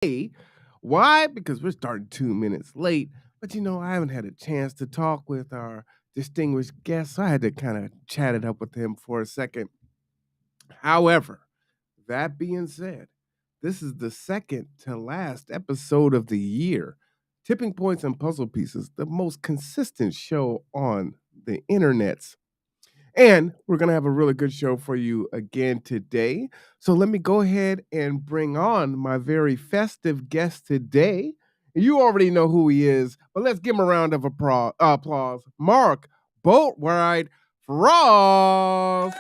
Hey, why? Because we're starting 2 minutes late. But I haven't had a chance to talk with our distinguished guest, so I had to kind of chat it up with him for a second. However, that being said, this is the second to last episode of the year. Tipping Points and Puzzle Pieces, the most consistent show on the internets. And we're going to have a really good show for you again today. So let me go ahead and bring on my very festive guest today. You already know who he is, but let's give him a round of applause. Mark Boatwright-Frost.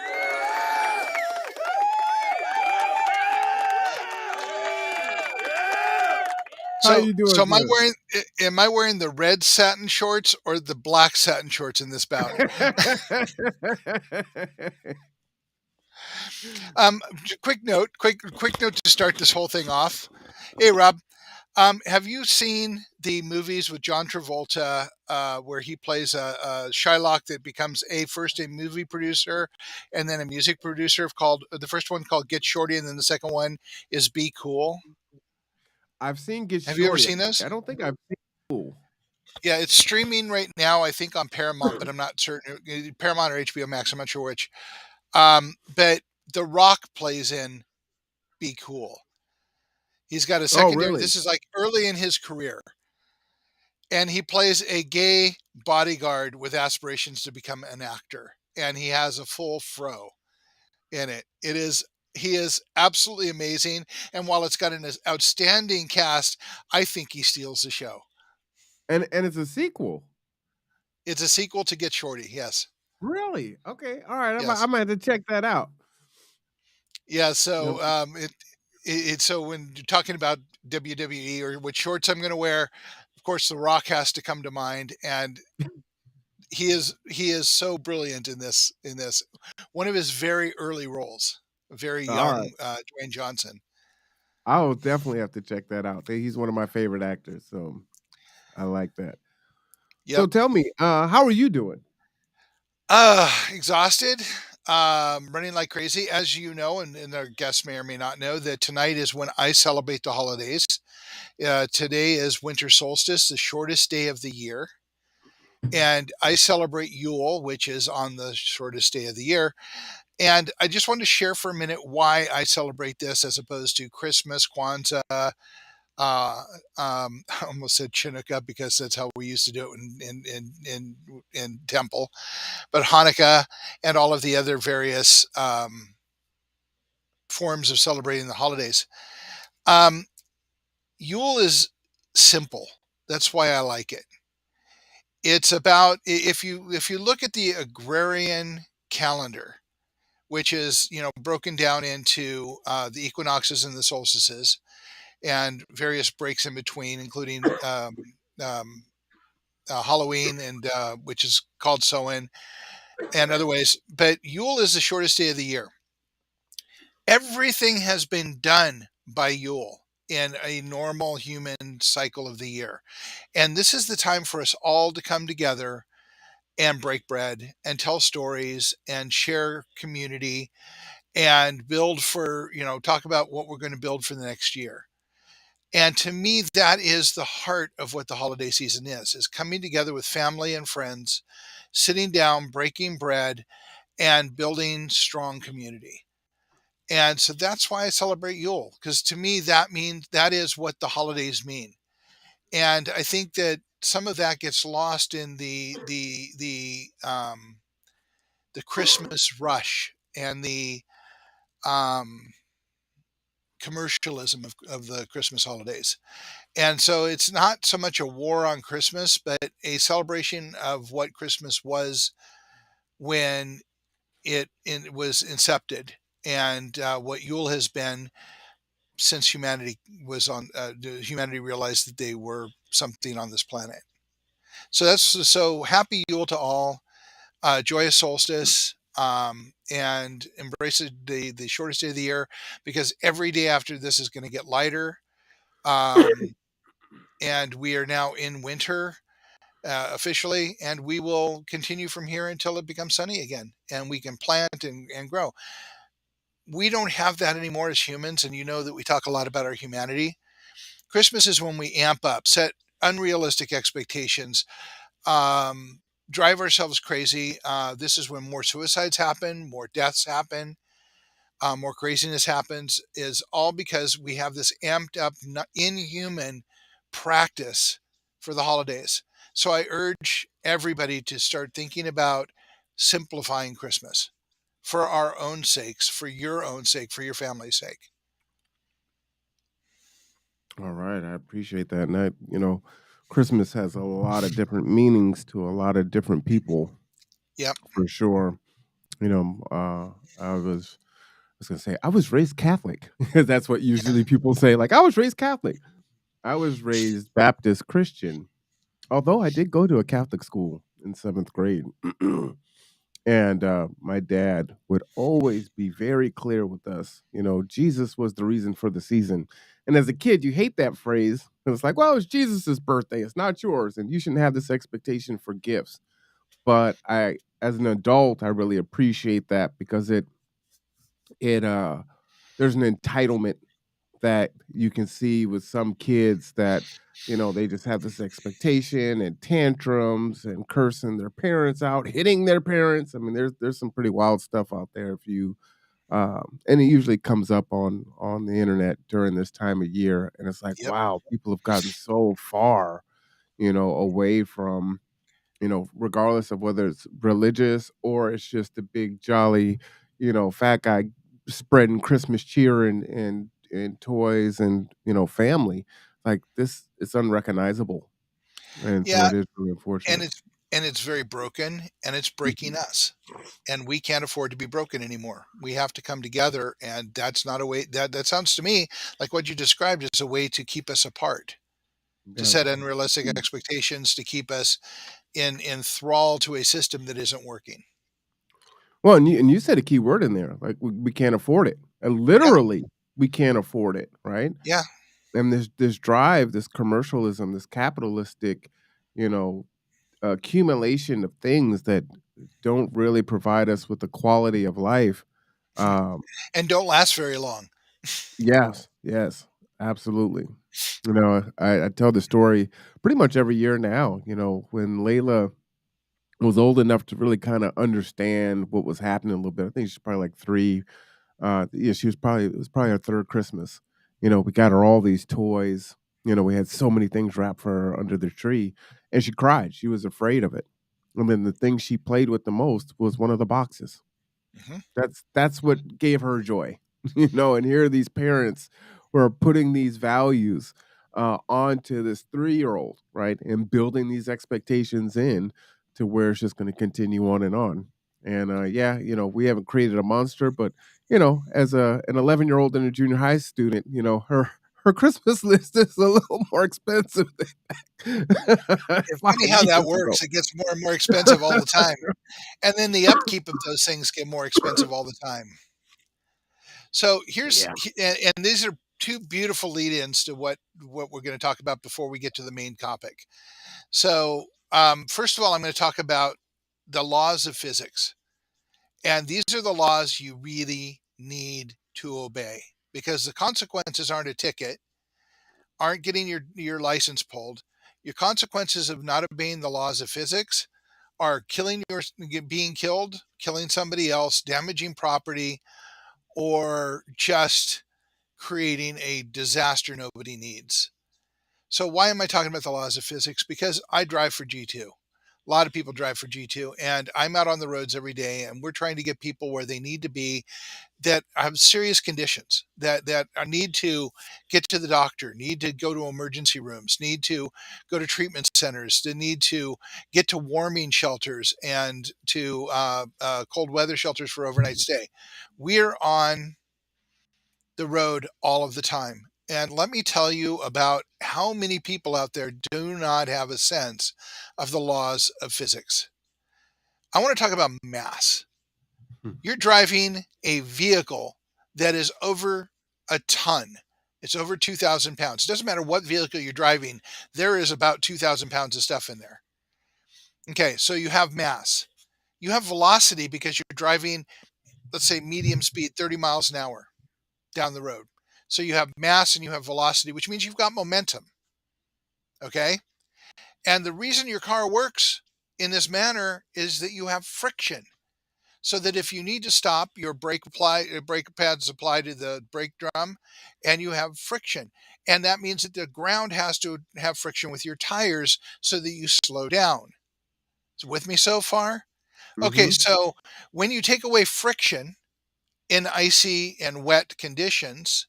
How So, you so doing, sir? am I wearing the red satin shorts or the black satin shorts in this bout? Quick note to start this whole thing off. Hey, Rob, have you seen the movies with John Travolta where he plays a Shylock that becomes first a movie producer and then a music producer called the first one called Get Shorty and then the second one is Be Cool? I've seen Get Have you ever Shorty. seen those? I don't think I've seen Cool. Yeah, it's streaming right now. I think on Paramount, but I'm not certain. Paramount or HBO Max. I'm not sure which. But The Rock plays in Be Cool. He's got a Oh, secondary. really? This is like early in his career, and he plays a gay bodyguard with aspirations to become an actor, and he has a full fro in it. He is absolutely amazing, and while it's got an outstanding cast, I think he steals the show. And it's a sequel. It's a sequel to Get Shorty. Yes, Really? Okay. All right. yes. I might have to check that out. Yeah, No. so so when you're talking about WWE or what shorts I'm going to wear, of course The Rock has to come to mind, and he is so brilliant in this one of his very early roles, very All right. young Dwayne Johnson. I will definitely have to check that out. He's one of my favorite actors, so I like that. So Yep. tell me, how are you doing? Exhausted, running like crazy, as you know, and our guests may or may not know that tonight is when I celebrate the holidays. Today is winter solstice, the shortest day of the year. And I celebrate Yule, which is on the shortest day of the year. And I just wanted to share for a minute why I celebrate this as opposed to Christmas, Kwanzaa. I almost said Chinooka because that's how we used to do it in Temple, but Hanukkah and all of the other various forms of celebrating the holidays. Um, Yule is simple. That's why I like it. It's about if you look at the agrarian calendar, which is broken down into the equinoxes and the solstices and various breaks in between, including um, Halloween and which is called Samhain and other ways. But Yule is the shortest day of the year. Everything has been done by Yule in a normal human cycle of the year. And this is the time for us all to come together and break bread and tell stories and share community and build for, talk about what we're going to build for the next year. And to me, that is the heart of what the holiday season is coming together with family and friends, sitting down, breaking bread, and building strong community. And so that's why I celebrate Yule, because to me, that is what the holidays mean. And I think that some of that gets lost in the Christmas rush and the um, commercialism of the Christmas holidays. And so it's not so much a war on Christmas, but a celebration of what Christmas was when it was incepted, and what Yule has been since humanity realized that they were something on this planet. So happy Yule to all, joyous solstice, and embrace the shortest day of the year because every day after this is going to get lighter. Um, and we are now in winter officially, and we will continue from here until it becomes sunny again and we can plant and grow. We don't have that anymore as humans, and you know that we talk a lot about our humanity. Christmas is when we amp up, set unrealistic expectations, um, drive ourselves crazy. This is when more suicides happen, more deaths happen, more craziness happens, is all because we have this amped up, inhuman practice for the holidays. So I urge everybody to start thinking about simplifying Christmas for our own sakes, for your own sake, for your family's sake. All right, I appreciate that. And Christmas has a lot of different meanings to a lot of different people, Yep. for sure. You know, I was gonna say I was raised Catholic because that's what Yeah. usually people say. Like I was raised Catholic. I was raised Baptist Christian, although I did go to a Catholic school in seventh grade. And my dad would always be very clear with us. Jesus was the reason for the season. And as a kid, you hate that phrase. It's like, well, it's Jesus's birthday. It's not yours. And you shouldn't have this expectation for gifts. But as an adult, I really appreciate that because it there's an entitlement that you can see with some kids that they just have this expectation and tantrums and cursing their parents out, hitting their parents. I mean, there's some pretty wild stuff out there if you and it usually comes up on the internet during this time of year, and it's like, Yep. wow, people have gotten so far away from regardless of whether it's religious or it's just a big jolly, fat guy spreading Christmas cheer and toys and family. Like this, it's unrecognizable, and so Yeah. it is really And unfortunate. it's very broken, and it's breaking Mhm. us. And we can't afford to be broken anymore. We have to come together, and that's not a way. That sounds to me like what you described is a way to keep us apart, to Yeah. set unrealistic expectations, to keep us in thrall to a system that isn't working. Well, and you said a key word in there, like we can't afford it, and Yeah. literally we can't afford it, right? Yeah. And this drive, this commercialism, this capitalistic, you know, accumulation of things that don't really provide us with the quality of life. Um, And don't last very long. yes, yes, absolutely. I tell the story pretty much every year now. When Layla was old enough to really kind of understand what was happening a little bit. I think she's probably like 3. Yeah, it was probably our 3rd Christmas. We got her all these toys. We had so many things wrapped for her under the tree, and she cried. She was afraid of it. And then the thing she played with the most was one of the boxes. Mhm. That's what gave her joy, and here are these parents who are putting these values, onto this three-year-old, right, and building these expectations in to where it's just gonna continue on and on, and, yeah, we haven't created a monster, but, as an 11-year-old and a junior high student, her Christmas list is a little more expensive than It's 5 funny how that years ago. works. It gets more and more expensive all the time. And then the upkeep of those things get more expensive all the time. So Yeah. and these are two beautiful lead-ins to what we're going to talk about before we get to the main topic. So, first of all, I'm going to talk about the laws of physics, and these are the laws you really need to obey because the consequences aren't a ticket, aren't getting your license pulled. Your consequences of not obeying the laws of physics are being killed, killing somebody else, damaging property, or just creating a disaster nobody needs. So why am I talking about the laws of physics? Because I drive for G2. A lot of people drive for G2, and I'm out on the roads every day, and we're trying to get people where they need to be that have serious conditions that need to get to the doctor, need to go to emergency rooms, need to go to treatment centers, to need to get to warming shelters and to cold weather shelters for overnight stay. We're on the road all of the time. And let me tell you about how many people out there do not have a sense of the laws of physics. I want to talk about mass. You're driving a vehicle that is over a ton. It's over 2,000 pounds. It doesn't matter what vehicle you're driving, there is about 2,000 pounds of stuff in there. Okay, so you have mass. You have velocity because you're driving, let's say, medium speed, 30 miles an hour down the road. So you have mass and you have velocity, which means you've got momentum. Okay. And the reason your car works in this manner is that you have friction. So that if you need to stop, your brake pads apply to the brake drum, and you have friction. And that means that the ground has to have friction with your tires so that you slow down. Is it with me so far? Okay, Mhm. so when you take away friction in icy and wet conditions,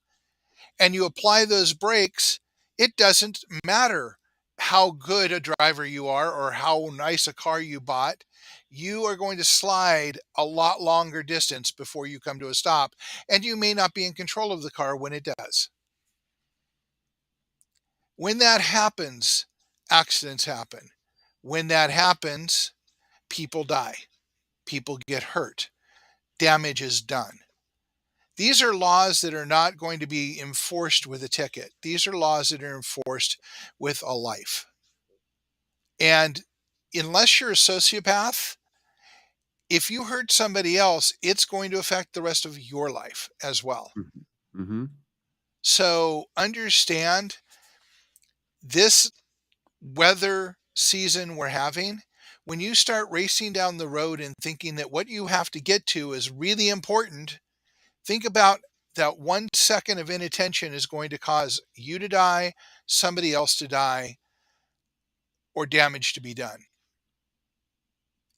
and you apply those brakes, it doesn't matter how good a driver you are or how nice a car you bought. You are going to slide a lot longer distance before you come to a stop, and you may not be in control of the car when it does. When that happens, accidents happen. When that happens, people die, people get hurt, damage is done. These are laws that are not going to be enforced with a ticket. These are laws that are enforced with a life. And unless you're a sociopath, if you hurt somebody else, it's going to affect the rest of your life as well. Mhm. Mhm. So understand this weather season we're having, when you start racing down the road and thinking that what you have to get to is really important, think about that 1 second of inattention is going to cause you to die, somebody else to die, or damage to be done.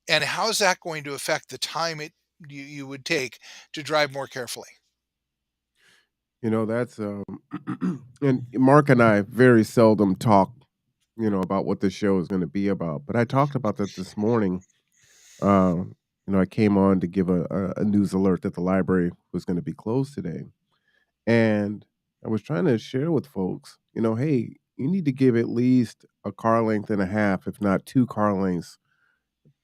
And how is that going to affect the time you would take to drive more carefully? That's and Mark and I very seldom talk, about what the show is going to be about. But I talked about that this morning. I came on to give a news alert that the library was going to be closed today, and I was trying to share with folks, hey, you need to give at least a car length and a half, if not two car lengths,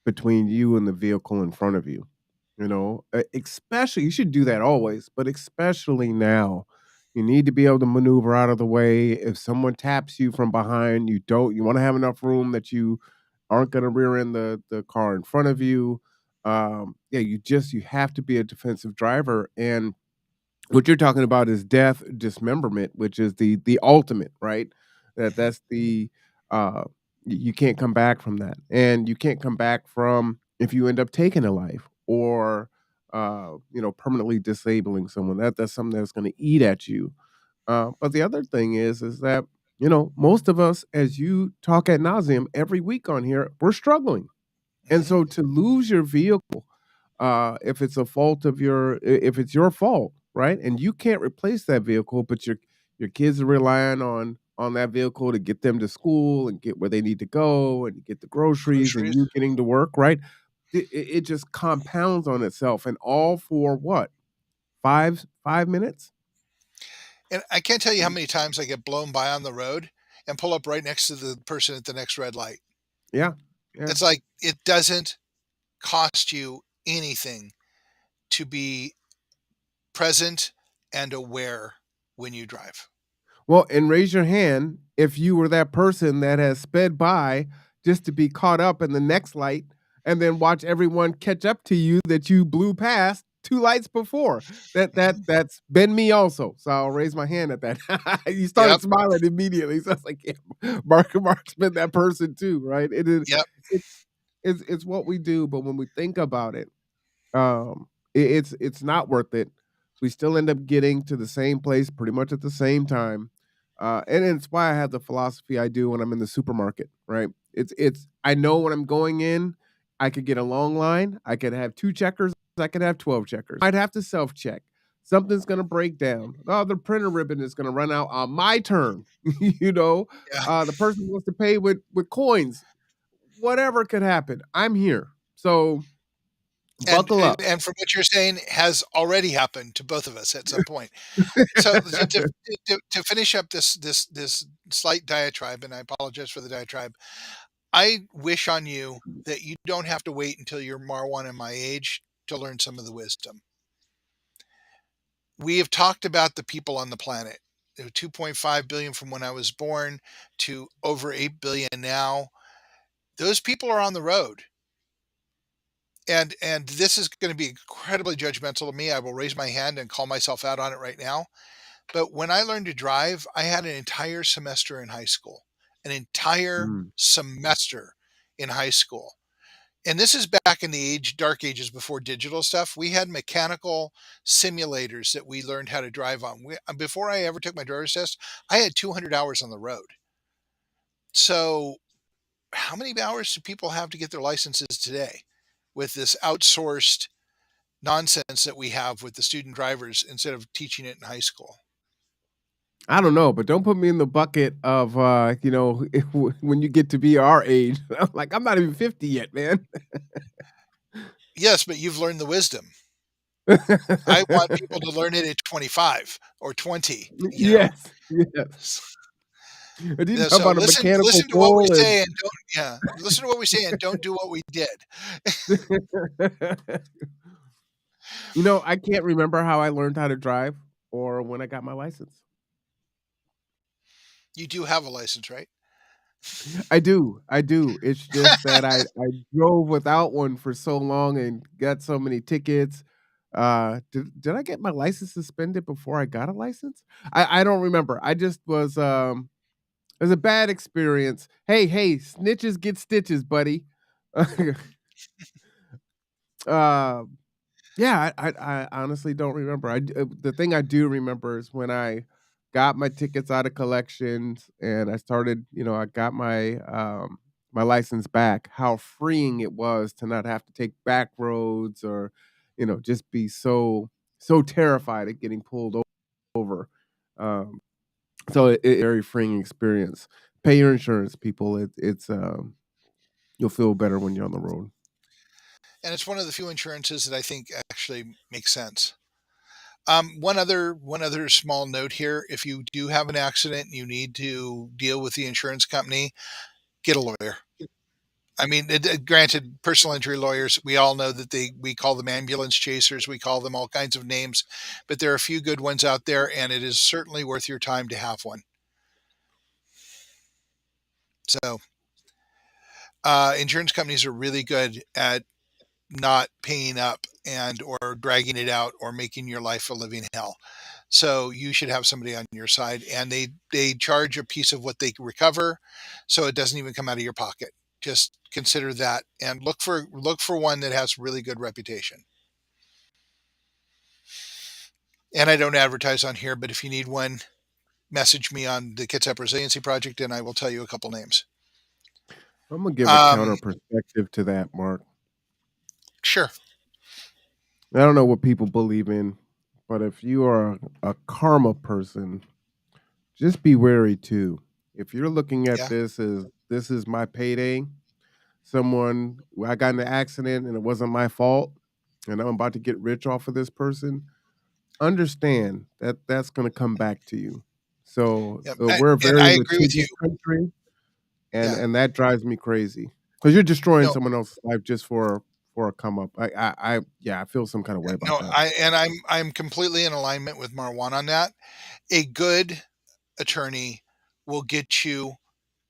between you and the vehicle in front of you. Especially you should do that always, but especially now. You need to be able to maneuver out of the way. If someone taps you from behind, you want to have enough room that you aren't going to rear end the car in front of you. Yeah, you have to be a defensive driver, and what you're talking about is death dismemberment, which is the ultimate, right? Mhm. That's the you can't come back from that. And you can't come back from if you end up taking a life or permanently disabling someone. That's something that's going to eat at you. But the other thing is that most of us, as you talk ad nauseum every week on here, we're struggling, and Mhm. so to lose your vehicle, if it's a fault of if it's your fault, right? And you can't replace that vehicle, but your kids are relying on that vehicle to get them to school and get where they need to go and get the groceries and Groceries. you getting to work, right? It just compounds on itself, and all for what? 5 minutes? And I can't tell you how many times I get blown by on the road and pull up right next to the person at the next red light. Yeah, yeah. It's like it doesn't cost you anything to be present and aware when you drive. Well, and raise your hand if you were that person that has sped by just to be caught up in the next light and then watch everyone catch up to you that you blew past 2 lights before. Mhm. That's been me also. So I'll raise my hand at that. You started Yep, smiling immediately. So I was like, yeah, Mark's been that person too, right? yep. It it's what we do, but when we think about it, it's not worth it. We still end up getting to the same place pretty much at the same time, and it's why I have the philosophy I do when I'm in the supermarket, right? It's I know when I'm going in, I could get a long line, I could have 2 checkers, I could have 12 checkers. I'd have to self-check. Something's gonna break down. Oh, the printer ribbon is gonna run out on my turn, you know? Yeah. The person wants to pay with coins. Whatever could happen, I'm here. So, And buckle and up. and from what you're saying has already happened to both of us at some point. So to finish up this slight diatribe, and I apologize for the diatribe, I wish on you that you don't have to wait until you're Marwan and my age to learn some of the wisdom. We have talked about the people on the planet. There were 2.5 billion from when I was born to over 8 billion now. Those people are on the road. And this is going to be incredibly judgmental of me. I will raise my hand and call myself out on it right now. But when I learned to drive, I had an entire semester in high school, an entire Mm. semester in high school. And this is back in the dark ages before digital stuff. We had mechanical simulators that we learned how to drive on. Before I ever took my driver's test, I had 200 hours on the road. So, how many hours do people have to get their licenses today with this outsourced nonsense that we have with the student drivers instead of teaching it in high school? I don't know, but don't put me in the bucket of, when you get to be our age. I'm like, I'm not even 50 yet, man. Yes, but you've learned the wisdom. I want people to learn it at 25 or 20, you know? Yes, yes. I didn't Yeah, talk so about a listen mechanical listen to what we bull and say and don't yeah, listen to what we say and don't do what we did. I can't remember how I learned how to drive or when I got my license. You do have a license, right? I do, I do. It's just that I drove without one for so long and got so many tickets. Did I get my license suspended before I got a license? I don't remember. I just was, it was a bad experience. Hey, hey, snitches get stitches, buddy. Um Yeah, I honestly don't remember. The thing I do remember is when I got my tickets out of collections and I started, I got my license back, how freeing it was to not have to take back roads or, just be so terrified of getting pulled over. Um, so very freeing experience. Pay your insurance, people. You'll feel better when you're on the road. And it's one of the few insurances that I think actually makes sense. One other small note here: if you do have an accident and you need to deal with the insurance company, get a lawyer. I mean, granted, personal injury lawyers, we all know that we call them ambulance chasers, we call them all kinds of names, but there are a few good ones out there, and it is certainly worth your time to have one. So, insurance companies are really good at not paying up and or dragging it out or making your life a living hell. So you should have somebody on your side, and they charge a piece of what they recover, so it doesn't even come out of your pocket. Just consider that and look for one that has really good reputation. And I don't advertise on here, but if you need one, message me on the Kitsap Resiliency Project, and I will tell you a couple names. I'm gonna give a Um, counter perspective to that, Mark. sure. I don't know what people believe in, but if you are a karma person, just be wary too. If you're looking at Yeah. this as this is my payday, I got in an accident and it wasn't my fault, and I'm about to get rich off of this person, understand that that's going to come back to you. So Yeah. we're a And very I agree with you. litigious country, and Yeah. and that drives me crazy because you're destroying No, someone else's life just for a come up. Yeah, I feel some kind of way about no, that. I'm completely in alignment with Marwan on that. A good attorney will get you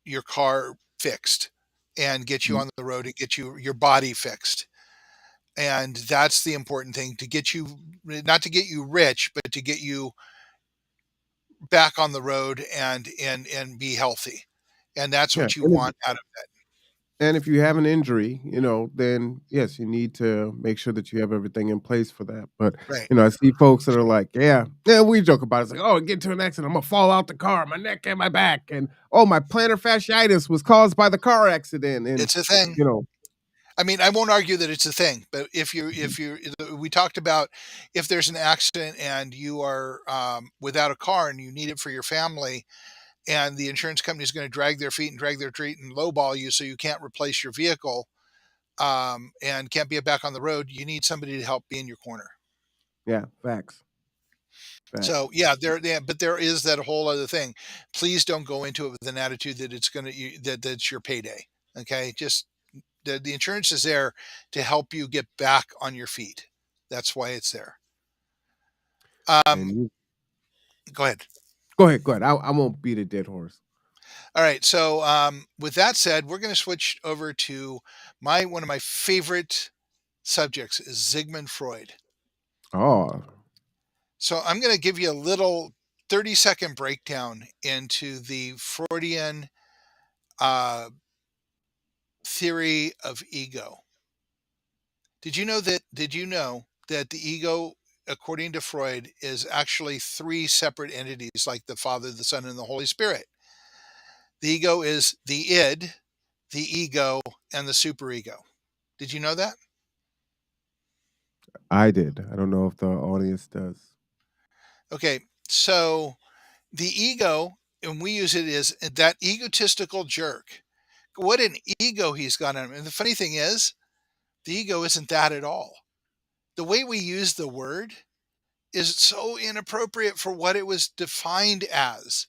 your car fixed and get you Mm. on the road and get your body fixed. And that's the important thing, to get you, not to get you rich, but to get you back on the road and be healthy. And that's Yeah, what you want out of and if you have an injury, then yes, you need to make sure that you have everything in place for that. But, right. I see folks that are like, yeah, yeah, we joke about it. It's like, oh, get into an accident, I'm gonna fall out the car, my neck and my back, and oh, my plantar fasciitis was caused by the car accident, and It's a thing. you know, I mean, I won't argue that it's a thing, but mhm, we talked about, if there's an accident and you are without a car and you need it for your family, and the insurance company is going to drag their feet and drag their feet and lowball you so you can't replace your vehicle, and can't get back on the road, you need somebody to help be in your corner. yeah, facts, facts, So yeah, but there is that whole other thing. Please don't go into it with an attitude that it's going to that that's your payday. Okay, just the insurance is there to help you get back on your feet. That's why it's there. Um, and you go ahead. go ahead. I won't beat a dead horse. All right. So with that said, we're going to switch over to my one of my favorite subjects is Sigmund Freud. Oh, So I'm going to give you a little. 30-second breakdown into the Freudian uh, theory of ego. Did you know that the ego, according to Freud, is actually three separate entities like the Father, the Son, and the Holy Spirit? The ego is the id, the ego, and the superego. Did you know that? I did. I don't know if the audience does. Okay, so the ego, and we use it as that egotistical jerk. What an ego he's got on him. And the funny thing is, the ego isn't that at all. The way we use the word is so inappropriate for what it was defined as.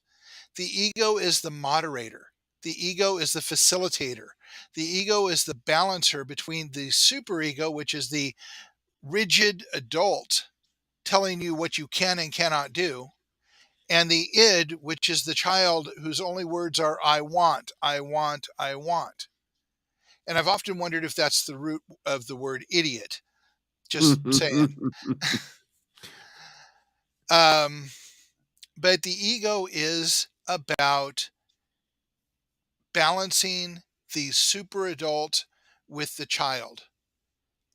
The ego is the moderator. The ego is the facilitator. The ego is the balancer between the superego, which is the rigid adult telling you what you can and cannot do, and the id, which is the child whose only words are I want, I want, I want. And I've often wondered if that's the root of the word idiot. Just saying. Um, but the ego is about balancing the super adult with the child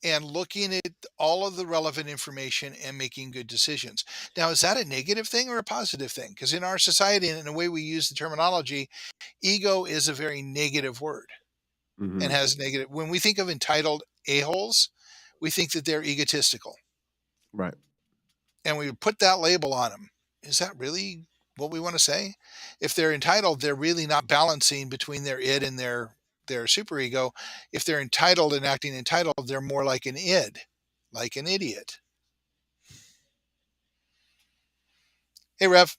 and looking at all of the relevant information and making good decisions. Now, is that a negative thing or a positive thing? Because in our society and in the way we use the terminology, ego is a very negative word and Mhm. has negative. When we think of entitled a-holes, we think that they're egotistical Right. and we put that label on them. Is that really what we want to say? If they're entitled, they're really not balancing between their id and their superego. If they're entitled and acting entitled, they're more like an id, like an idiot. Hey, Rev.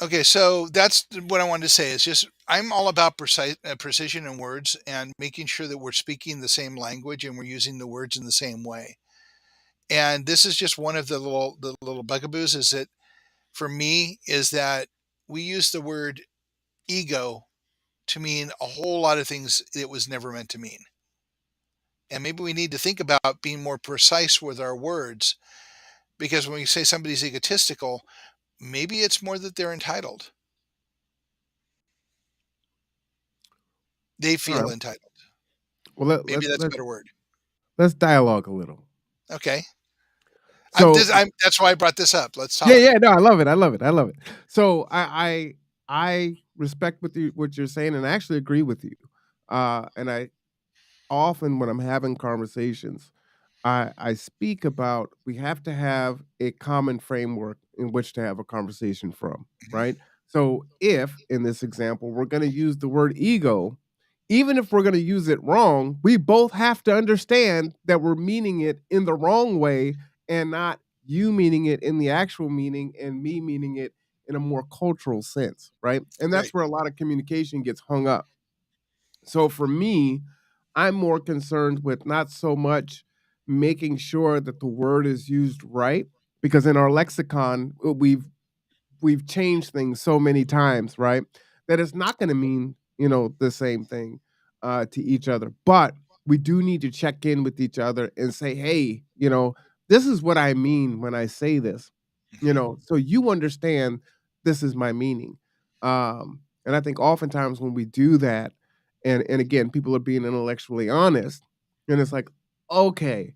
Okay, so that's what I wanted to say. Is just I'm all about precision in words and making sure that we're speaking the same language and we're using the words in the same way. And this is just one of the little bugaboos. Is that for me? Is that we use the word ego to mean a whole lot of things it was never meant to mean. And maybe we need to think about being more precise with our words because when we say somebody's egotistical, maybe it's more that they're entitled. They All feel right. entitled. Well, Maybe that's a better word. let's dialogue a little. Okay. So That's why I brought this up. Let's yeah, talk. yeah, no, I love it. I love it. I love it. So I respect what you're saying, and I actually agree with you. And I often when I'm having conversations, I speak about we have to have a common framework in which to have a conversation from, Mhm. right? So if in this example we're going to use the word ego, even if we're going to use it wrong, we both have to understand that we're meaning it in the wrong way and not you meaning it in the actual meaning and me meaning it in a more cultural sense, right? And Right. that's where a lot of communication gets hung up. So for me, I'm more concerned with not so much making sure that the word is used right because in our lexicon we've changed things so many times, right? That it's not going to mean, the same thing to each other. But we do need to check in with each other and say, hey, this is what I mean when I say this, Mhm. so you understand this is my meaning. And I think oftentimes when we do that, and again, people are being intellectually honest, and it's like, okay,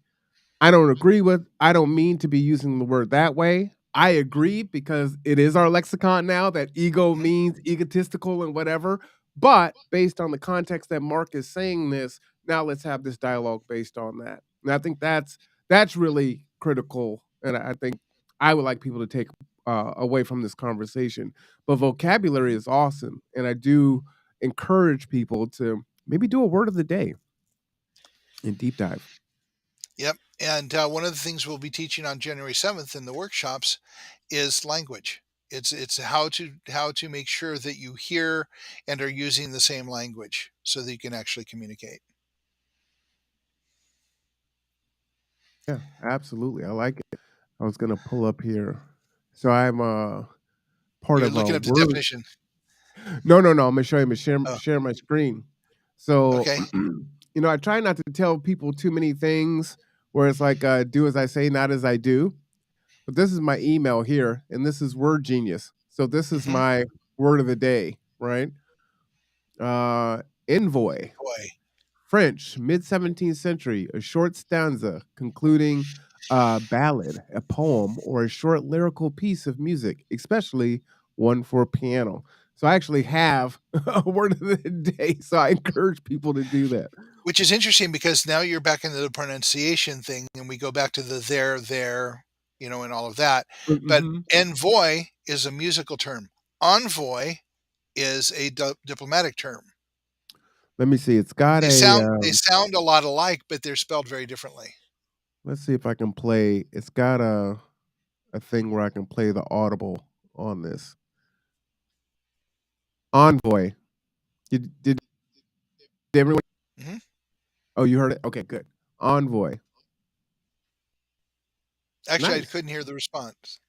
I don't mean to be using the word that way. I agree because it is our lexicon now that ego Mhm. means egotistical and whatever. But based on the context that Mark is saying this, now let's have this dialogue based on that. And I think that's really critical. And I think I would like people to take away from this conversation. But vocabulary is awesome, and I do encourage people to maybe do a word of the day and deep dive. Yep. And one of the things we'll be teaching on January 7th in the workshops is language. It's how to make sure that you hear and are using the same language so that you can actually communicate. Yeah, absolutely. I like it. I was gonna pull up here. So I'm part You're of a looking up the word. definition. No, no, no. I'm gonna show you. I'm gonna Oh, share my screen. So, okay. I try not to tell people too many things where it's like, do as I say, not as I do. But this is my email here, and this is Word Genius. So this is Hmm. my word of the day, right? Envoy, Boy, French, mid 17th century, a short stanza concluding a ballad, a poem, or a short lyrical piece of music, especially one for piano. So I actually have a word of the day. So I encourage people to do that. which is interesting because now you're back into the pronunciation thing, and we go back to the there, and all of that. But Mm-hmm. envoy is a musical term. Envoy is a diplomatic term. Let me see. It's got They a. sound a lot alike, but they're spelled very differently. Let's see if I can play. It's got a thing where I can play the audible on this. Envoy. Did everyone? Hmm. Oh, you heard it. Okay, good. Envoy. Actually, I Nice. couldn't hear the response.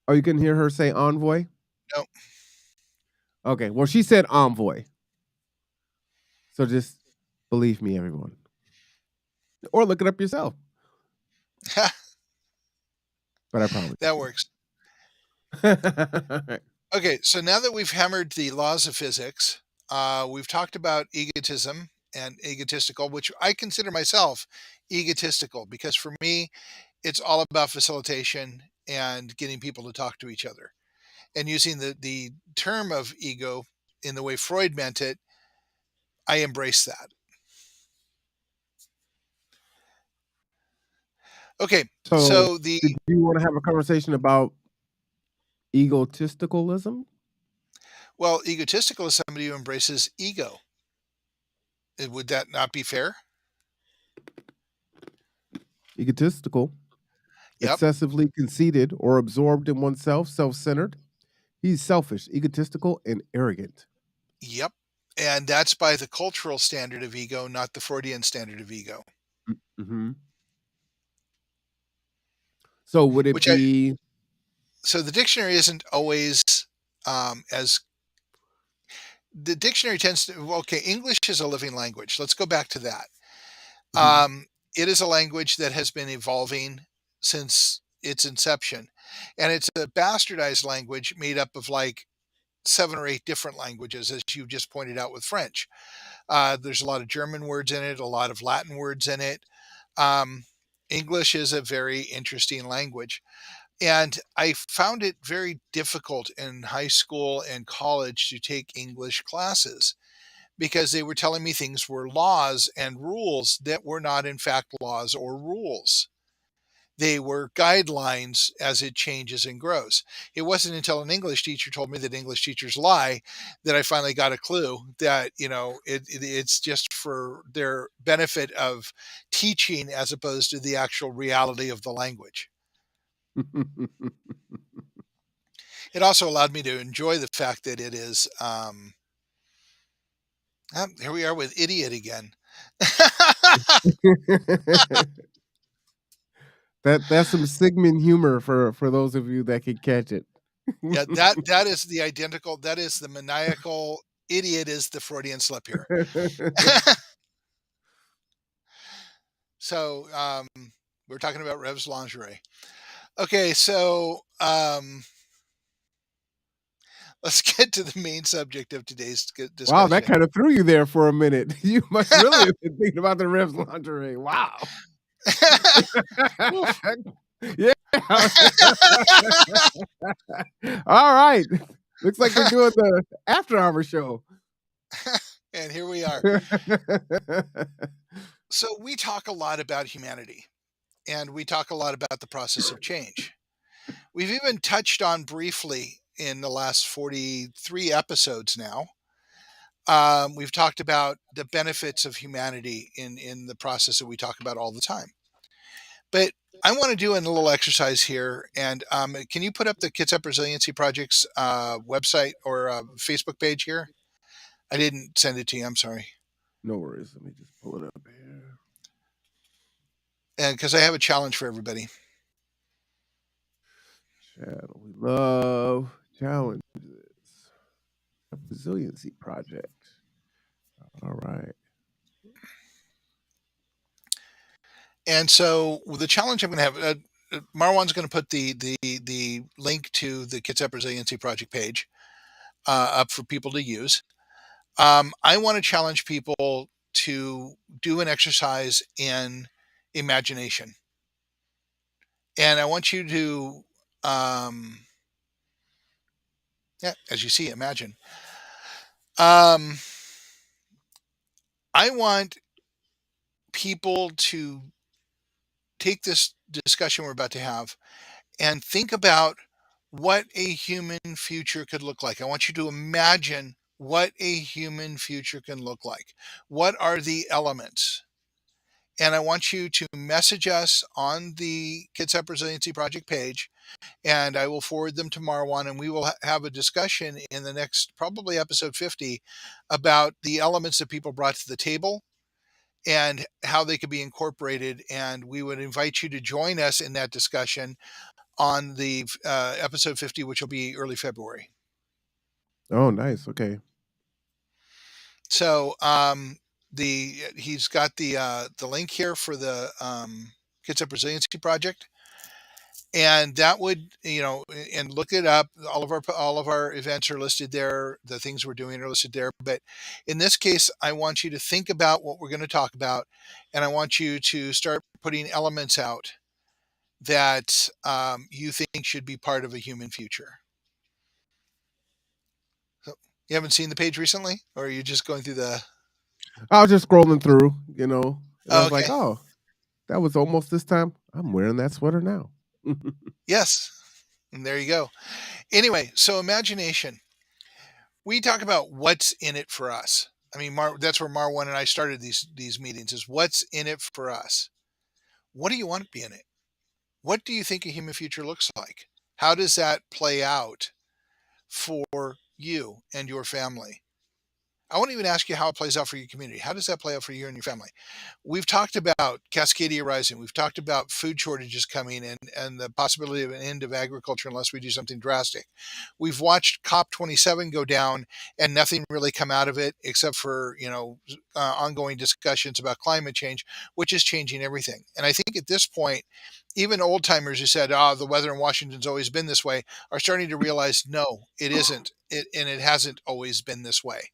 Oh, you couldn't hear her say envoy? No. Okay. Well, she said envoy. So just believe me, everyone, or look it up yourself. But I probably That works. can't. Okay, so now that we've hammered the laws of physics, we've talked about egotism and egotistical, which I consider myself egotistical because for me, it's all about facilitation and getting people to talk to each other. And using the term of ego in the way Freud meant it, I embrace that. Okay, So, so the did you want to have a conversation about egotisticalism? well, egotistical is somebody who embraces ego. Would that not be fair? Egotistical, Yep, excessively conceited or absorbed in oneself, self centered. He's selfish, egotistical, and arrogant. yep. And that's by the cultural standard of ego, not the Freudian standard of ego. Mm-hmm. So, would it Which I be so the dictionary isn't always as the dictionary tends to okay, English is a living language. Let's go back to that. mhm. Um, it is a language that has been evolving since its inception. And it's a bastardized language made up of like 7 or 8 different languages, as you just pointed out with French. There's a lot of German words in it, a lot of Latin words in it. Um, English is a very interesting language. And I found it very difficult in high school and college to take English classes because they were telling me things were laws and rules that were not, in fact, laws or rules. They were guidelines as it changes and grows. It wasn't until an English teacher told me that English teachers lie that I finally got a clue that, it's just for their benefit of teaching as opposed to the actual reality of the language. It also allowed me to enjoy the fact that it is, here we are with idiot again. That's some Sigmund humor for those of you that can catch it. Yeah, that is the identical, that is the maniacal idiot is the Freudian slip here. So, we're talking about Rev's lingerie. Okay, so, let's get to the main subject of today's Wow, that discussion. kind of threw you there for a minute. You must really have been thinking about the Rev's lingerie. Wow. Oof. Yeah. All right. Looks like we're doing the after hour show. And here we are. So we talk a lot about humanity, and we talk a lot about the process of change. We've even touched on briefly in the last 43 episodes now. We've talked about the benefits of humanity in the process that we talk about all the time. But I want to do a little exercise here, and can you put up the Kids Up Resiliency Project's website or Facebook page here? I didn't send it to you. I'm sorry, No worries. Let me just pull it up here. and because I have a challenge for everybody. Channel. We love challenges. Resiliency project. All right. And so the challenge I'm going to have. Marwan's going to put the link to the Kitsap Resiliency Project page up for people to use. I want to challenge people to do an exercise in imagination, and I want you to, yeah, as you see, imagine. Um, I want people to take this discussion we're about to have and think about what a human future could look like. I want you to imagine what a human future can look like. What are the elements? And I want you to message us on the Kitsap Resiliency Project page, and I will forward them to Marwan, and we will have a discussion in the next, probably episode 50, about the elements that people brought to the table and how they could be incorporated. And we would invite you to join us in that discussion on the episode 50, which will be early February. Oh, nice. Okay. So he's got the link here for the Kids Up Resiliency Project, and that would, and look it up. All of our events are listed there. The things we're doing are listed there. But in this case, I want you to think about what we're going to talk about, and I want you to start putting elements out that you think should be part of a human future. So, you haven't seen the page recently, or are you just going through the? I was just scrolling through, and I Oh, was like, okay. oh, that was almost this time. I'm wearing that sweater now. Yes. And there you go. Anyway, so imagination. We talk about what's in it for us. I mean, that's where Marwan and I started these meetings. Is what's in it for us? What do you want to be in it? What do you think a human future looks like? How does that play out for you and your family? I won't even ask you how it plays out for your community. How does that play out for you and your family? We've talked about Cascadia rising. We've talked about food shortages coming and the possibility of an end of agriculture unless we do something drastic. We've watched COP27 go down and nothing really come out of it except for, ongoing discussions about climate change, which is changing everything. And I think at this point, even old timers who said, the weather in Washington's always been this way, are starting to realize, no, it isn't. And it hasn't always been this way.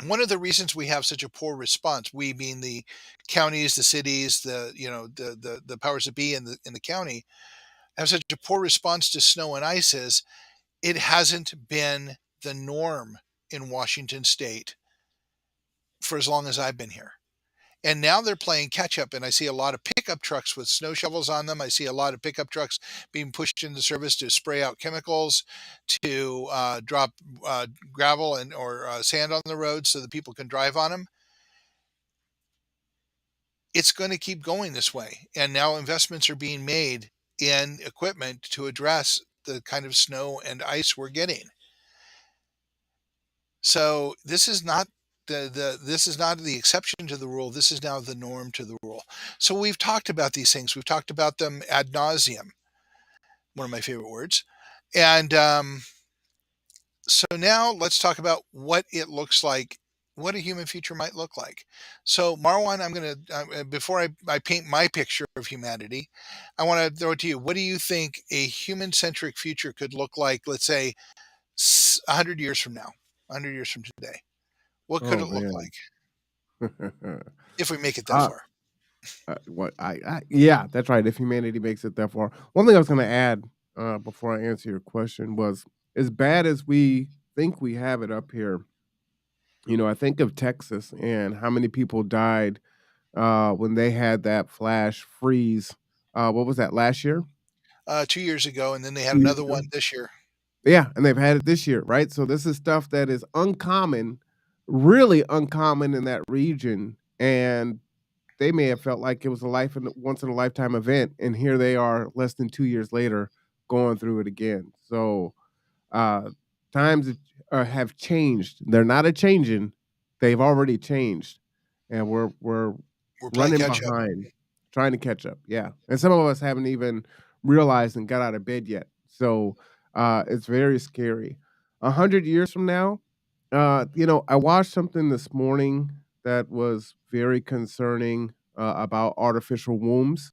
One of the reasons we have such a poor response, we being the counties, the cities, the powers that be in the county, have such a poor response to snow and ice is it hasn't been the norm in Washington State for as long as I've been here. And now they're playing catch up, and I see a lot of pickup trucks with snow shovels on them. I see a lot of pickup trucks being pushed into service to spray out chemicals, to drop gravel and or sand on the road so that people can drive on them. It's going to keep going this way. And now investments are being made in equipment to address the kind of snow and ice we're getting. So this is not this is not the exception to the rule. This is now the norm to the rule. So we've talked about these things. We've talked about them ad nauseum. One of my favorite words. And so now let's talk about what it looks like, what a human future might look like. So Marwan, I'm going to before I paint my picture of humanity, I want to throw it to you. What do you think a human-centric future could look like? Let's say 100 years from now, 100 years from today. What could Oh it look man. like if we make it that uh, far? what yeah, that's right. If humanity makes it that far. One thing I was going to add before I answer your question was, as bad as we think we have it up here, I think of Texas and how many people died when they had that flash freeze. What was that, last year? 2 years ago, and then they had 2 years another one ago? this year. Yeah, and they've had it this year, right? So this is stuff that is uncommon, really uncommon in that region, and they may have felt like it was a once in a lifetime event, and here they are less than 2 years later going through it again. So uh, times have changed. They're not a changing; they've already changed, and we're We're playing running catch up. behind, trying to catch up. Yeah, and some of us haven't even realized and got out of bed yet. So it's very scary. 100 years from now, I watched something this morning that was very concerning about artificial wombs,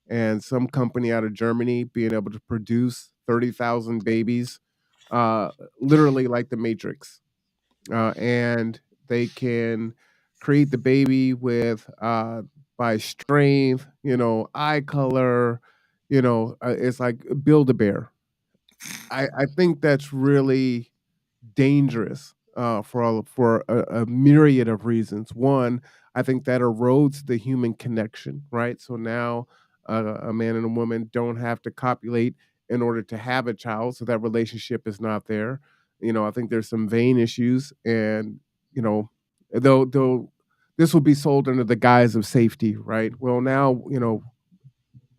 and some company out of Germany being able to produce 30,000 babies, uh, literally like the Matrix. And they can create the baby with by strength, eye color, it's like build a bear. I think that's really dangerous for a myriad of reasons. One, I think that erodes the human connection, right? So now a man and a woman don't have to copulate in order to have a child, so that relationship is not there. I think there's some vein issues, and you know, though this will be sold under the guise of safety, right? Well, now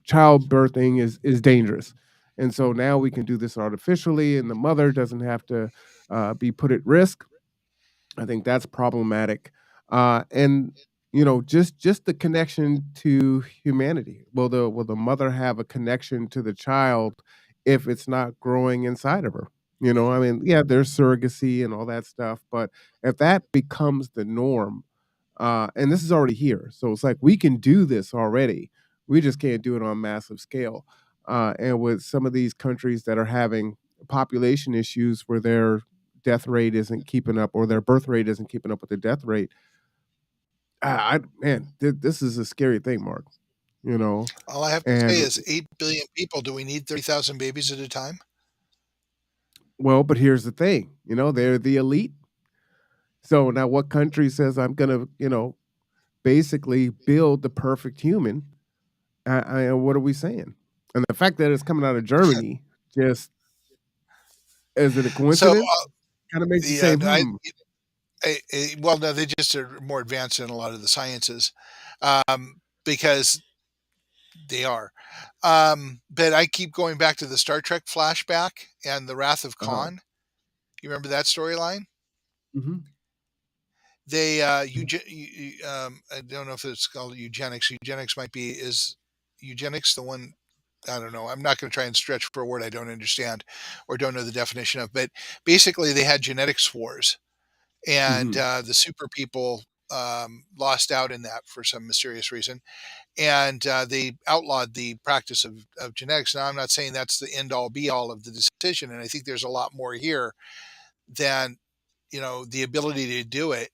childbirthing is dangerous, and so now we can do this artificially, and the mother doesn't have to be put at risk. I think that's problematic. And just the connection to humanity. Will the mother have a connection to the child if it's not growing inside of her? I mean, yeah, there's surrogacy and all that stuff, but if that becomes the norm, and this is already here, so it's like we can do this already. We just can't do it on massive scale. And with some of these countries that are having population issues where their death rate isn't keeping up or their birth rate isn't keeping up with the death rate. Man, this is a scary thing, Mark. You know, All I have to say and is 8 billion people. Do we need 30,000 babies at a time? well, but here's the thing. They're the elite. So now, what country says I'm gonna, basically build the perfect human? What are we saying? And the fact that it's coming out of Germany, just is it a So, coincidence? Kind of makes you say, yeah, hmm. well, no, they just are more advanced in a lot of the sciences, because they are. But I keep going back to the Star Trek flashback and the Wrath of Uh-huh. Khan. You remember that storyline? Hmm. They I don't know if it's called eugenics. Eugenics might be is eugenics the one. I don't know. I'm not going to try and stretch for a word I don't understand or don't know the definition of. But basically, they had genetics wars, and Hmm. the super people lost out in that for some mysterious reason, and they outlawed the practice of genetics. Now, I'm not saying that's the end all be all of the decision, and I think there's a lot more here than the ability to do it,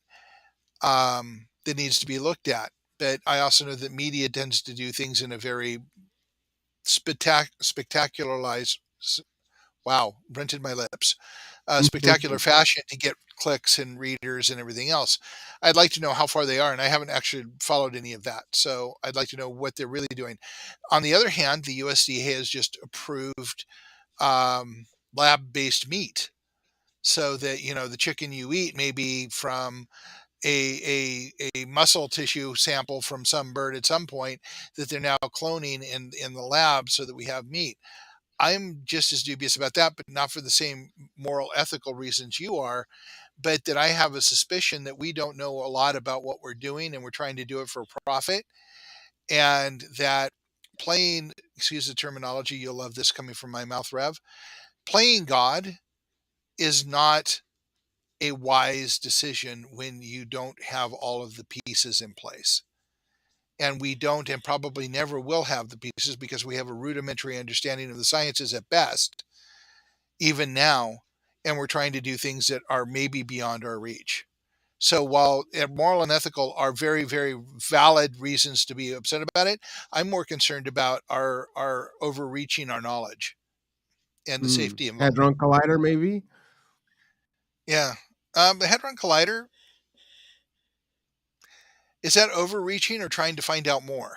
that needs to be looked at. But I also know that media tends to do things in a very spectacularized, wow, rented my lips, spectacular fashion to get clicks and readers and everything else. I'd like to know how far they are, and I haven't actually followed any of that. So I'd like to know what they're really doing. On the other hand, the USDA has just approved lab-based meat, so that the chicken you eat may be from a muscle tissue sample from some bird at some point that they're now cloning in the lab so that we have meat. I'm just as dubious about that, but not for the same moral ethical reasons you are, but that I have a suspicion that we don't know a lot about what we're doing and we're trying to do it for profit, and that playing, excuse the terminology, you'll love this coming from my mouth, Rev, playing God is not a wise decision when you don't have all of the pieces in place. And we don't, and probably never will have the pieces because we have a rudimentary understanding of the sciences at best, even now. And we're trying to do things that are maybe beyond our reach. So while moral and ethical are very, very valid reasons to be upset about it, I'm more concerned about our overreaching our knowledge and the Mm. safety involved. Hadron Collider, maybe. Yeah. The Hadron Collider, is that overreaching or trying to find out more?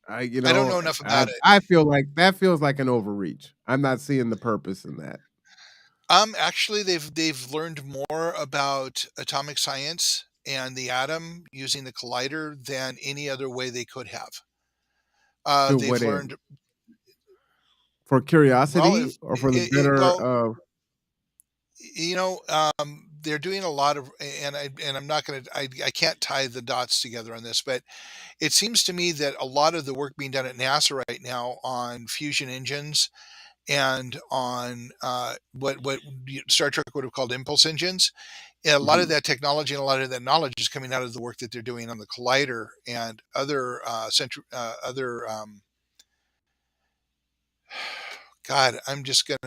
I you I don't know, know enough I about it. I feel like that feels like an overreach. I'm not seeing the purpose in that. Actually, they've learned more about atomic science and the atom using the collider than any other way they could have. To They've what end? learned For well. curiosity If or for the better well, of they're doing a lot of, and I'm not going to, I can't tie the dots together on this, but it seems to me that a lot of the work being done at NASA right now on fusion engines and on what Star Trek would have called impulse engines. And a lot of Mhm. that technology and a lot of that knowledge is coming out of the work that they're doing on the collider and other other God, I'm just going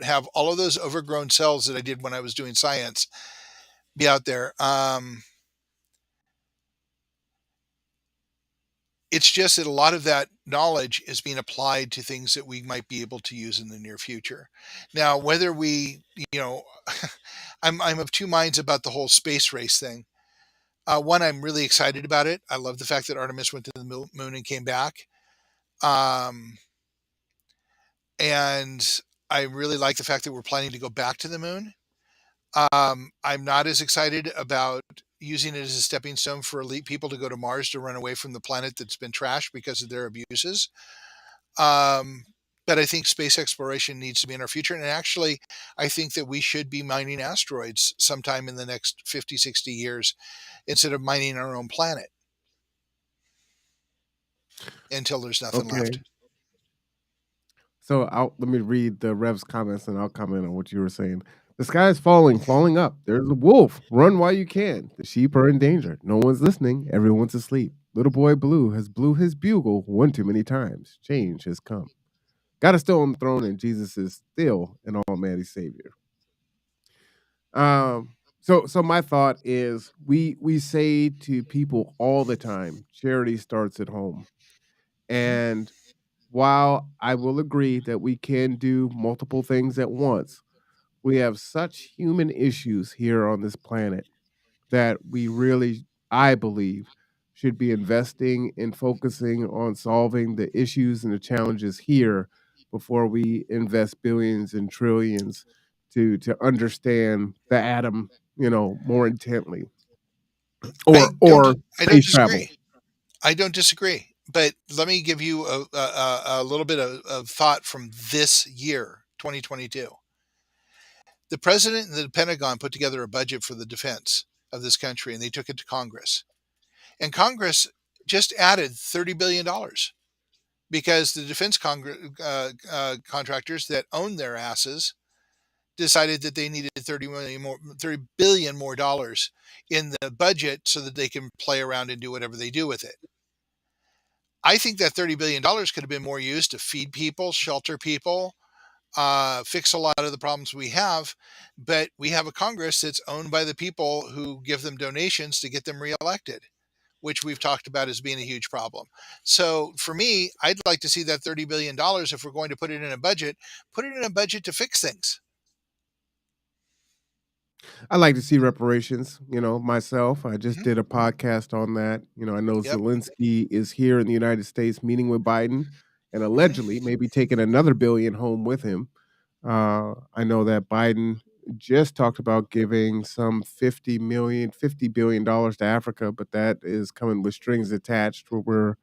to have all of those overgrown cells that I did when I was doing science be out there. It's just that a lot of that knowledge is being applied to things that we might be able to use in the near future. Now, whether we, you know, I'm of two minds about the whole space race thing. One, I'm really excited about it. I love the fact that Artemis went to the moon and came back. Um, and I really like the fact that we're planning to go back to the moon. I'm not as excited about using it as a stepping stone for elite people to go to Mars to run away from the planet that's been trashed because of their abuses. Um, but I think space exploration needs to be in our future. And actually, I think that we should be mining asteroids sometime in the next 50, 60 years instead of mining our own planet until there's nothing Okay. left. So let me read the Rev's comments and I'll comment on what you were saying. The sky is falling, falling up. There's a wolf. Run while you can. The sheep are in danger. No one's listening. Everyone's asleep. Little boy Blue has blew his bugle one too many times. Change has come. God is still on the throne, and Jesus is still an Almighty Savior. So my thought is we say to people all the time, charity starts at home. Mhm. And while I will agree that we can do multiple things at once, we have such human issues here on this planet that we really, I believe, should be investing and focusing on solving the issues and the challenges here before we invest billions and trillions to understand the atom, more intently, or I don't space travel. disagree. I don't disagree. But let me give you a little bit of thought from this year, 2022. The president and the Pentagon put together a budget for the defense of this country, and they took it to Congress. And Congress just added $30 billion because the defense contractors that own their asses decided that they needed 30 billion more dollars in the budget so that they can play around and do whatever they do with it. I think that $30 billion could have been more used to feed people, shelter people, fix a lot of the problems we have. But we have a Congress that's owned by the people who give them donations to get them reelected, which we've talked about as being a huge problem. So for me, I'd like to see that $30 billion, if we're going to put it in a budget, put it in a budget to fix things. I like to see reparations, myself. I just Hmm. did a podcast on that. I know Yep. Zelensky is here in the United States meeting with Biden and Hmm. allegedly maybe taking another billion home with him. I know that Biden just talked about giving some 50 billion dollars to Africa, but that is coming with strings attached where we're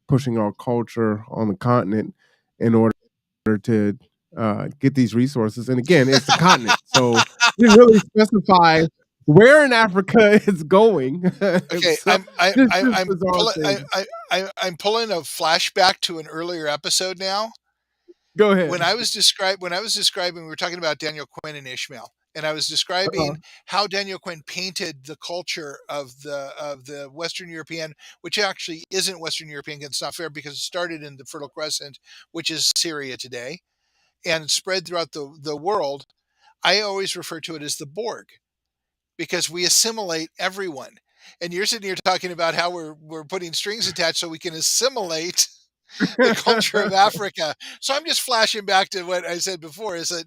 pushing our culture on the continent in order to get these resources. And again, it's the continent. So we didn't really specify where in Africa it's going. Okay, So this I'm bizarre pulling thing. I'm pulling a flashback to an earlier episode now. Go ahead. When I was describing, we were talking about Daniel Quinn and Ishmael, and I was describing Uh, how Daniel Quinn painted the culture of the Western European, which actually isn't Western European. It's not fair because it started in the Fertile Crescent, which is Syria today, and spread throughout the world. I always refer to it as the Borg because we assimilate everyone. And you're sitting here talking about how we're putting strings attached so we can assimilate the culture of Africa. So I'm just flashing back to what I said before, is that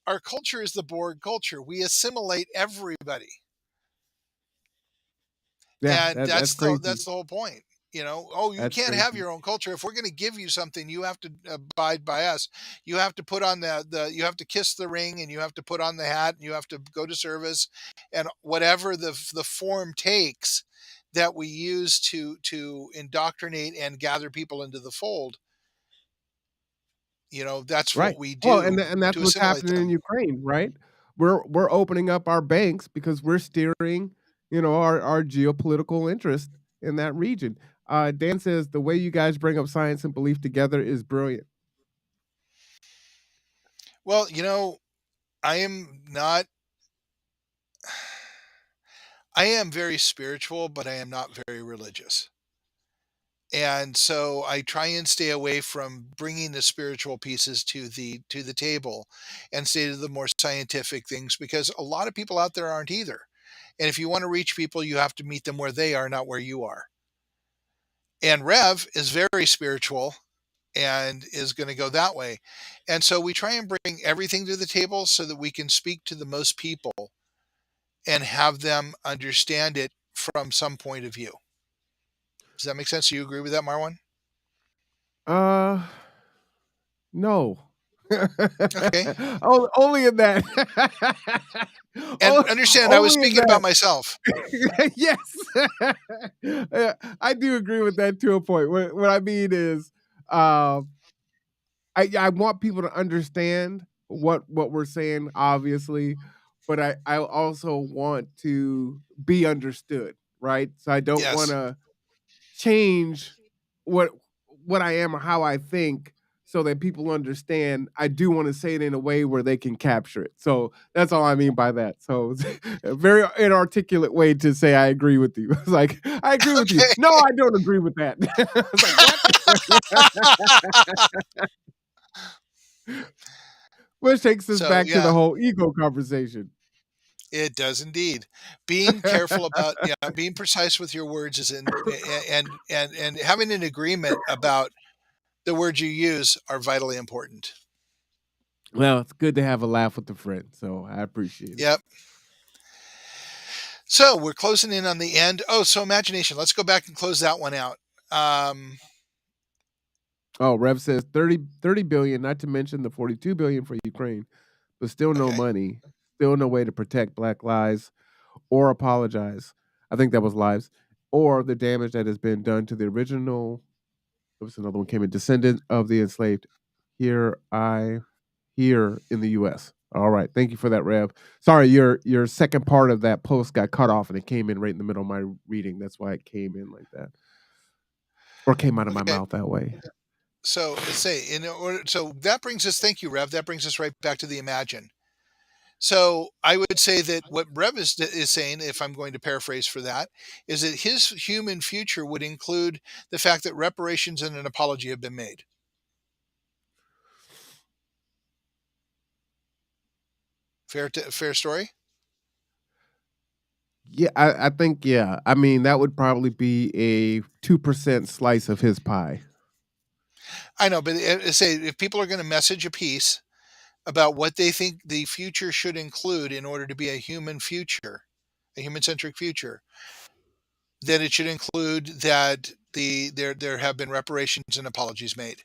our culture is the Borg culture. We assimilate everybody. yeah, And that's crazy. that's the whole point. Oh, you That's can't have crazy. your own culture. If we're going to give you something, you have to abide by us. You have to put on the you have to kiss the ring, and you have to put on the hat, and you have to go to service, and whatever the form takes that we use to indoctrinate and gather people into the fold. That's Right. what we Well, do and that's to what's assimilate happening in them. Ukraine, right? We're opening up our banks because we're steering, our geopolitical interest in that region. Dan says the way you guys bring up science and belief together is brilliant. Well, I am not I am very spiritual, but I am not very religious. And so I try and stay away from bringing the spiritual pieces to the table and stay to the more scientific things because a lot of people out there aren't either. And if you want to reach people, you have to meet them where they are, not where you are. And Rev is very spiritual and is going to go that way. And so we try and bring everything to the table so that we can speak to the most people and have them understand it from some point of view. Does that make sense? Do you agree with that, Marwan? Uh, no. Okay. Only in that. And understand, I was Only in speaking about that. myself. Yes. Yeah, I do agree with that to a point. What I mean is, uh, I want people to understand what we're saying, obviously, but I also want to be understood, right? So I don't want Yes. to change what what I am or how I think so that people understand. I do want to say it in a way where they can capture it. So that's all I mean by that. So it's a very inarticulate way to say I agree with you. It's like I agree with you. Okay. No, I don't agree with that. It's like what? Which takes us So, back to yeah, the whole ego conversation. it does indeed. Being careful about, yeah, being precise with your words is and having an agreement about the words you use are vitally important. Well, it's good to have a laugh with a friend, so I appreciate it. Yep. So we're closing in on the end. Oh, so imagination. Let's go back and close that one out. Um, Oh, Rev says 30 billion, not to mention the 42 billion for Ukraine, but still no okay. money, still no way to protect black lives or apologize. I think that was lives or the damage that has been done to the original. What's another one came in? Descendant of the enslaved. Here I here in the U.S. All right, thank you for that, Rev. Sorry, your second part of that post got cut off and it came in right in the middle of my reading. That's why it came in like that, or came out of my Okay. mouth that way. So let's say in order. So that brings us. Thank you, Rev. That brings us right back to the imagine. So I would say that what Rev is saying, if I'm going to paraphrase for that, is that his human future would include the fact that reparations and an apology have been made. Fair story. Yeah, I think yeah. I mean, that would probably be a 2% slice of his pie. I know, but say if people are going to message a piece about what they think the future should include in order to be a human future, a human centric future, then it should include that there have been reparations and apologies made.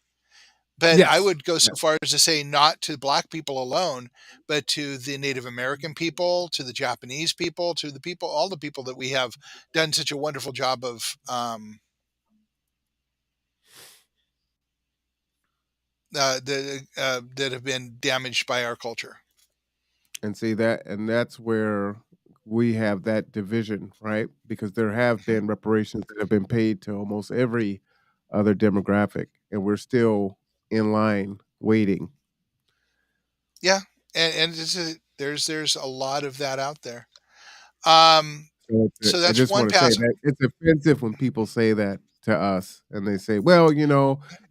But I Yes. would go so Yes. far as to say not to black people alone, but to the Native American people, to the Japanese people, to the people, all the people that we have done such a wonderful job of that have been damaged by our culture. And see that and that's where we have that division, right? Because there have Mhm. been reparations that have been paid to almost every other demographic and we're still in line waiting. Yeah, and there's a lot of that out there. Um, So so I that's just one want to say pass. that it's offensive when people say that to us and they say, well,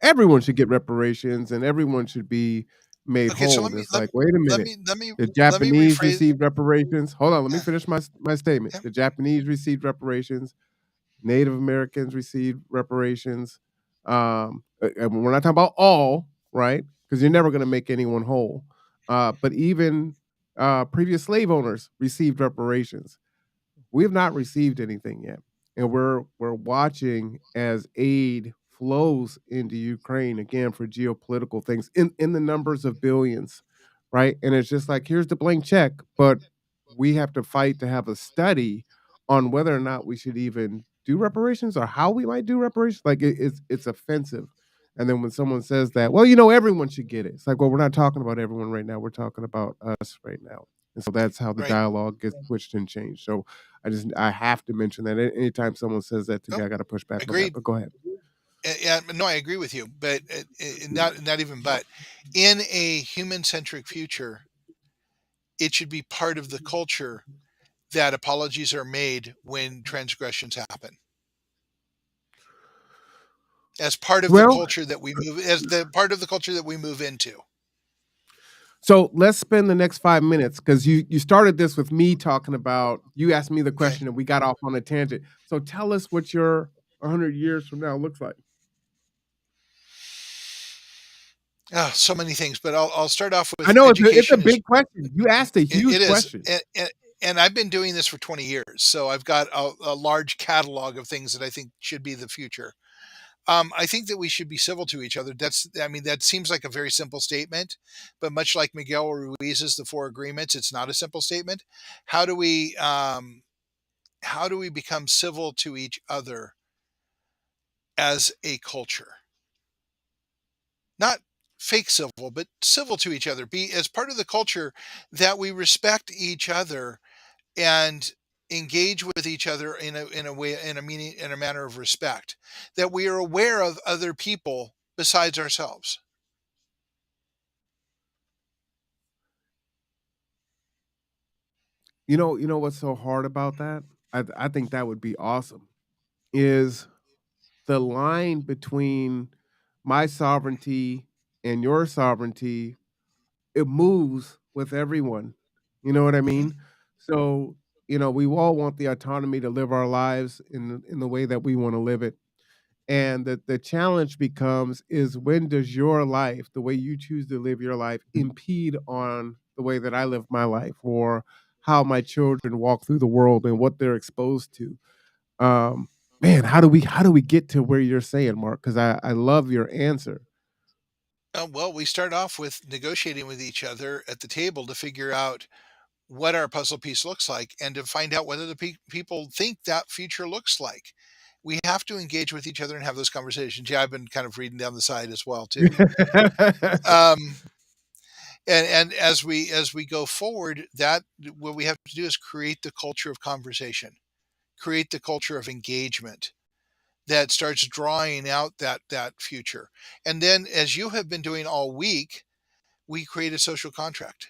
everyone should get reparations and everyone should be made Okay, so whole. let And me it's like, wait a minute. The let me Japanese rephrase. received reparations. Hold on, let me Yeah, finish my statement. yeah. The Japanese received reparations. Native Americans received reparations. And we're not talking about all, right? Because you're never going to make anyone whole. But even previous slave owners received reparations. We have not received anything yet, and we're watching as aid flows into Ukraine again for geopolitical things in the numbers of billions, right? And it's just like here's the blank check, but we have to fight to have a study on whether or not we should even do reparations or how we might do reparations. Like it's offensive. And then when someone says that, well, everyone should get it. It's like, well, we're not talking about everyone right now. We're talking about us right now. And so that's how the Right. dialogue gets switched and changed. So I have to mention that anytime someone says that to me, Nope. I got to push back on that. Agreed. But go ahead. no, I agree with you, but not even but in a human centric future, it should be part of the culture that apologies are made when transgressions happen, as part of the Well, culture that we move as the part of the culture that we move into. so let's spend the next 5 minutes because you started this with me talking about you asked me the Okay. question and we got off on a tangent. So tell us what your 100 years from now looks like. Oh, so many things, but I'll start off I with know it's a education is big question. You asked a huge it is question. and I've been doing this for 20 years, so I've got a large catalog of things that I think should be the future. I think that we should be civil to each other. I mean, that seems like a very simple statement, but much like Miguel Ruiz's The Four Agreements, it's not a simple statement. How do we, um, how do we become civil to each other as a culture? Not fake civil, but civil to each other. Be as part of the culture that we respect each other and engage with each other in a way in a manner of respect. That we are aware of other people besides ourselves. You know what's so hard about that? I think that would be awesome. Is the line between my sovereignty and your sovereignty, it moves with everyone. You know what I Mhm. mean? So, we all want the autonomy to live our lives in the way that we want to live it. And the challenge becomes is when does your life, the way you choose to live your life, impede on the way that I live my life or how my children walk through the world and what they're exposed to? Um, Man, how do we get to where you're saying, Mark? Because I love your answer. Well, we start off with negotiating with each other at the table to figure out what our puzzle piece looks like and to find out whether the people think that future looks like. We have to engage with each other and have those conversations. Yeah, I've been kind of reading down the side as well too. Um, and as we go forward, that what we have to do is create the culture of conversation, create the culture of engagement that starts drawing out that future. And then, as you have been doing all week, we create a social contract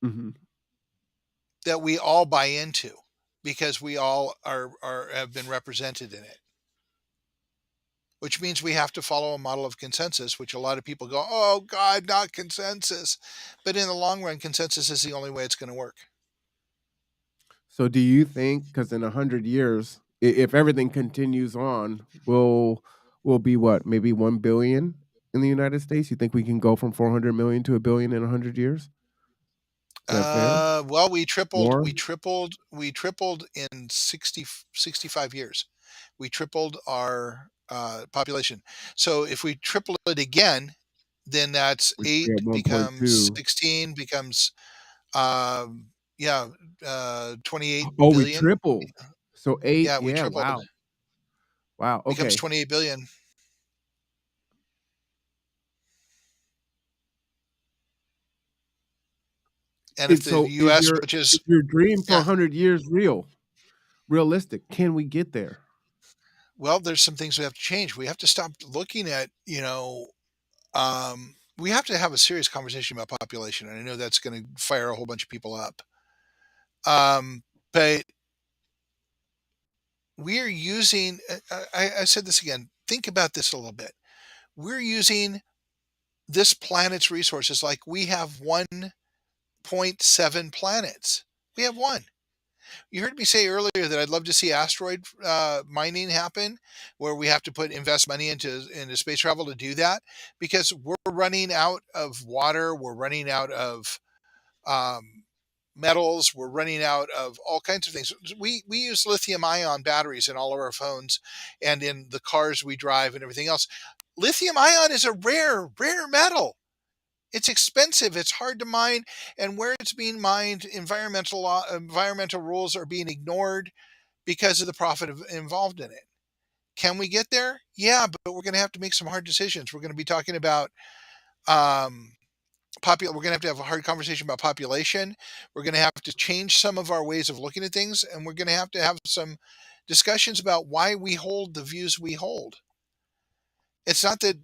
Mhm. that we all buy into because we all are have been represented in it, which means we have to follow a model of consensus, which a lot of people go, oh god, not consensus. But in the long run, consensus is the only way it's going to work. So do you think because in 100 years, if everything continues on, will be what, maybe 1 billion in the United States? You think we can go from 400 million to 1 billion in 100 years? Is that fair? Well, we tripled, More? we tripled, we tripled in 65 years. We tripled our population. So if we triple it again, then that's We should be eight at becomes 1.2. 16 becomes um, yeah 28 Oh, we billion. triple. So 8, Yeah, we yeah, tripled. wow. Wow, Becomes okay. 28 billion. And if the So is U.S., your which is is your dream for yeah, 100 years realistic? Can we get there? well, there's some things we have to change. We have to stop looking at we have to have a serious conversation about population, and I know that's going to fire a whole bunch of people up. But we're using. I said this again. Think about this a little bit. We're using this planet's resources like we have 1.7 planets. We have one. You heard me say earlier that I'd love to see asteroid mining happen, where we have to invest money into space travel to do that, because we're running out of water, we're running out of um, metals, we're running out of all kinds of things. We use lithium ion batteries in all of our phones and in the cars we drive and everything else. Lithium ion is a rare metal. It's expensive. It's hard to mine, and where it's being mined, environmental rules are being ignored because of the profit involved in it. Can we get there? Yeah, but we're going to have to make some hard decisions. We're going to be talking about um, we're going to have a hard conversation about population. We're going to have to change some of our ways of looking at things, and we're going to have some discussions about why we hold the views we hold. It's not that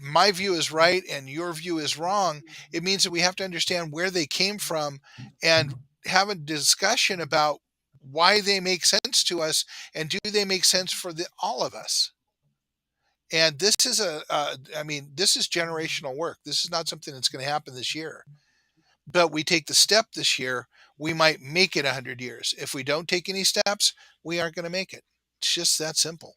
my view is right and your view is wrong. It means that we have to understand where they came from and have a discussion about why they make sense to us and do they make sense for all of us. And this is I mean, this is generational work. This is not something that's going to happen this year. But we take the step this year, we might make it 100 years. If we don't take any steps, we aren't going to make it. It's just that simple.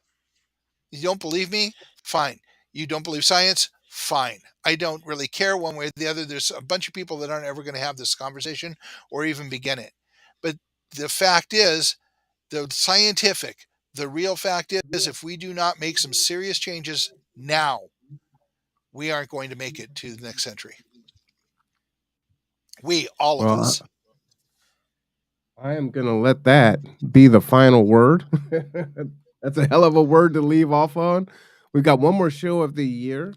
You don't believe me? Fine. You don't believe science? Fine. I don't really care one way or the other. There's a bunch of people that aren't ever going to have this conversation or even begin it. But the fact is, the scientific, the real fact is, if we do not make some serious changes now, we aren't going to make it to the next century. We, all of Well, us. I am going to let that be the final word. That's a hell of a word to leave off on. We've got one more show of the year.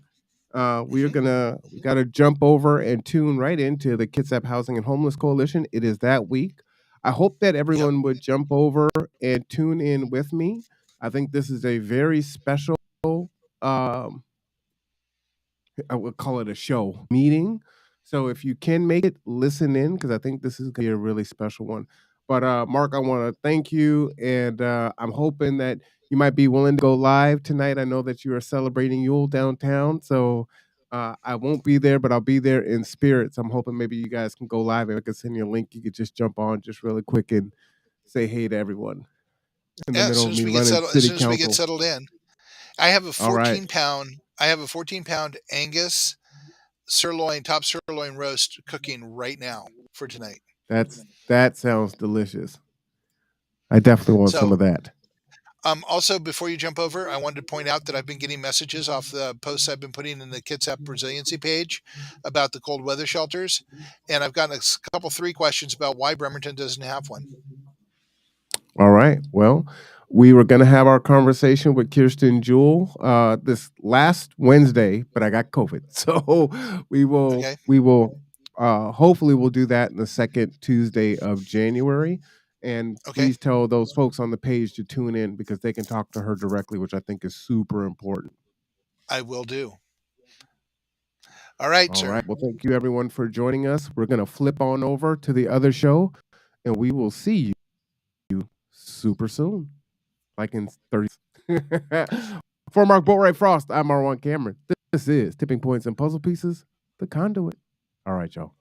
We Hmm. got to jump over and tune right into the Kitsap Housing and Homeless Coalition. It is that week. I hope that Yep. everyone would jump over and tune in with me. I think this is a very special um, I would call it a show meeting. So if you can make it, listen in because I think this is gonna be a really special one. But Mark, I want to thank you, and I'm hoping that you might be willing to go live tonight. I know that you are celebrating Yule downtown, so I won't be there, but I'll be there in spirit. So I'm hoping maybe you guys can go live, and I can send you a link. You could just jump on just really quick and say hey to everyone in the Yeah. As middle soon of as me we get running settled, as city soon as we get council. settled in, I have a All right, 14 pound. I have a 14 pound Angus sirloin, top sirloin roast cooking right now for tonight. that sounds delicious. I definitely want some So, of that. also before you jump over, I wanted to point out that I've been getting messages off the posts I've been putting in the Kitsap resiliency page about the cold weather shelters, and I've gotten a couple three questions about why Bremerton doesn't have one. All right. Well, we were going to have our conversation with Kirsten Jewell this last Wednesday, but I got COVID. So Okay. we will hopefully we'll do that in the second Tuesday of January. And Okay. please tell those folks on the page to tune in because they can talk to her directly, which I think is super important. I will do. All right, All sir. right. Well, thank you everyone for joining us. We're going to flip on over to the other show and we will see you super soon. Like in 30. For Mark Boatwright-Frost, I'm Marwan Cameron. This is Tipping Points and Puzzle Pieces, the conduit. All right, y'all.